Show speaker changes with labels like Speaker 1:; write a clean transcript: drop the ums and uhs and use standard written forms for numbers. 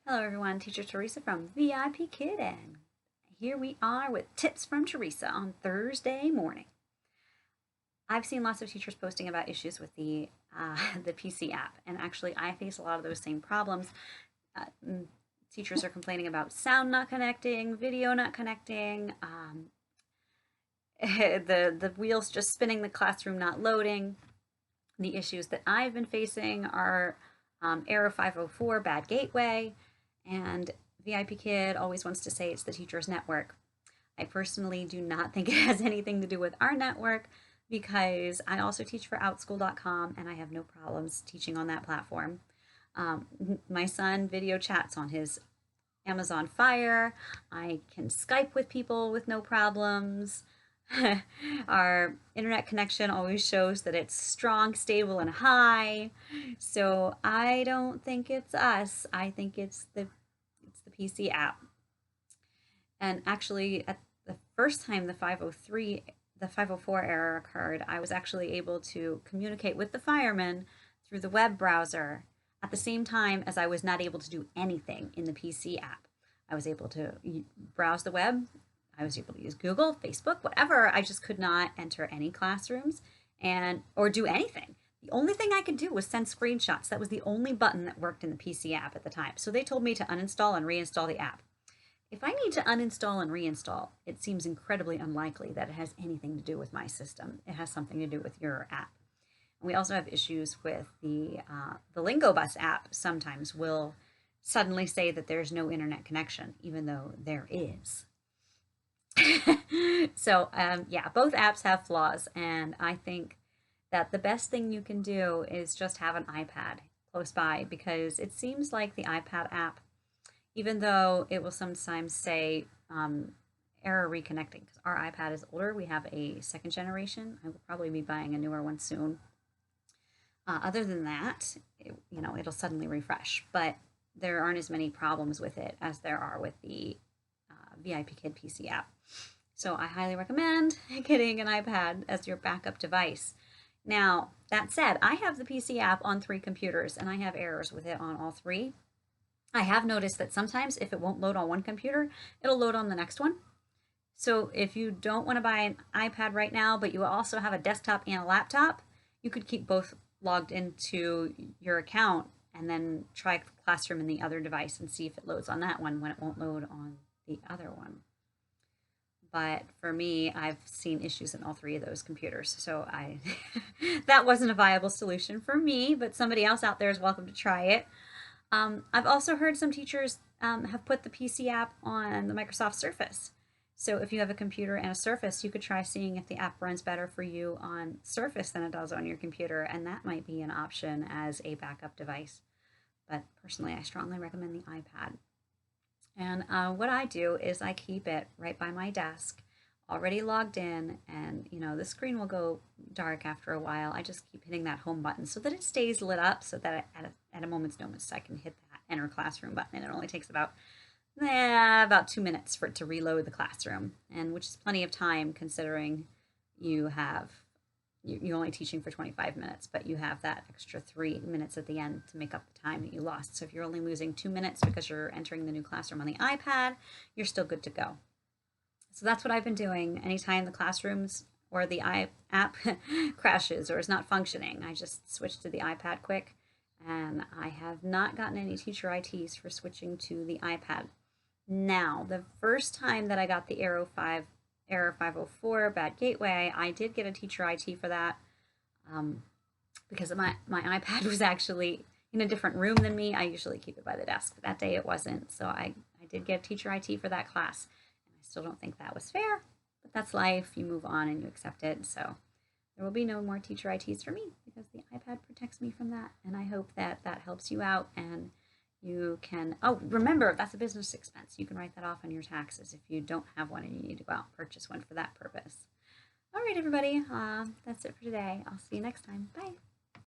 Speaker 1: Hello everyone, Teacher Theresa from Vipkid, and here we are with tips from Theresa on Thursday morning. I've seen lots of teachers posting about issues with the the PC app, and actually I face a lot of those same problems. Uh, Teachers are complaining about sound not connecting, video not connecting, the wheels just spinning, the classroom not loading. The issues that I've been facing are error 504, bad gateway, and Vipkid always wants to say it's the teacher's network. I personally do not think it has anything to do with our network because I also teach for outschool.com and I have no problems teaching on that platform. My son video chats on his Amazon Fire. I can Skype with people with no problems. Our internet connection always shows that it's strong, stable, and high. So I don't think it's us. I think it's the PC app. And actually, at the first time the 504 error occurred, I was actually able to communicate with the firemen through the web browser at the same time as I was not able to do anything in the PC app. I was able to browse the web. I was able to use Google, Facebook, whatever. I just could not enter any classrooms or do anything. The only thing I could do was send screenshots. That was the only button that worked in the PC app at the time. So they told me to uninstall and reinstall the app. If I need to uninstall and reinstall, it seems incredibly unlikely that it has anything to do with my system. It has something to do with your app. And we also have issues with the Lingo Bus app. Sometimes will suddenly say that there's no internet connection, even though there is. So yeah, both apps have flaws, and I think that the best thing you can do is just have an iPad close by, because it seems like the iPad app, even though it will sometimes say error reconnecting, because our iPad is older, we have a second generation. I will probably be buying a newer one soon. Other than that, it'll suddenly refresh, but there aren't as many problems with it as there are with the Vipkid PC app. So I highly recommend getting an iPad as your backup device. Now, that said, I have the PC app on 3 computers and I have errors with it on all 3. I have noticed that sometimes if it won't load on one computer, it'll load on the next one. So if you don't want to buy an iPad right now, but you also have a desktop and a laptop, you could keep both logged into your account and then try Classroom in the other device and see if it loads on that one when it won't load on the other one. But for me, I've seen issues in all 3 of those computers. So that wasn't a viable solution for me, but somebody else out there is welcome to try it. I've also heard some teachers have put the PC app on the Microsoft Surface. So if you have a computer and a Surface, you could try seeing if the app runs better for you on Surface than it does on your computer, and that might be an option as a backup device. But personally, I strongly recommend the iPad. And what I do is I keep it right by my desk, already logged in, and the screen will go dark after a while. I just keep hitting that home button so that it stays lit up, so that at a moment's notice I can hit that enter classroom button, and it only takes about 2 minutes for it to reload the classroom, and which is plenty of time considering you're only teaching for 25 minutes, but you have that extra 3 minutes at the end to make up the time that you lost. So if you're only losing 2 minutes because you're entering the new classroom on the iPad, you're still good to go. So that's what I've been doing. Anytime the classrooms or the app crashes or is not functioning, I just switch to the iPad quick. And I have not gotten any teacher ITs for switching to the iPad. Now, the first time that I got the error 504 bad gateway, I did get a teacher IT for that because my iPad was actually in a different room than me. I usually keep it by the desk, but that day it wasn't. So I did get teacher IT for that class. And I still don't think that was fair, but that's life. You move on and you accept it. So there will be no more teacher ITs for me because the iPad protects me from that. And I hope that that helps you out, and you can, remember, that's a business expense. You can write that off on your taxes if you don't have one and you need to go out and purchase one for that purpose. All right, everybody, that's it for today. I'll see you next time. Bye.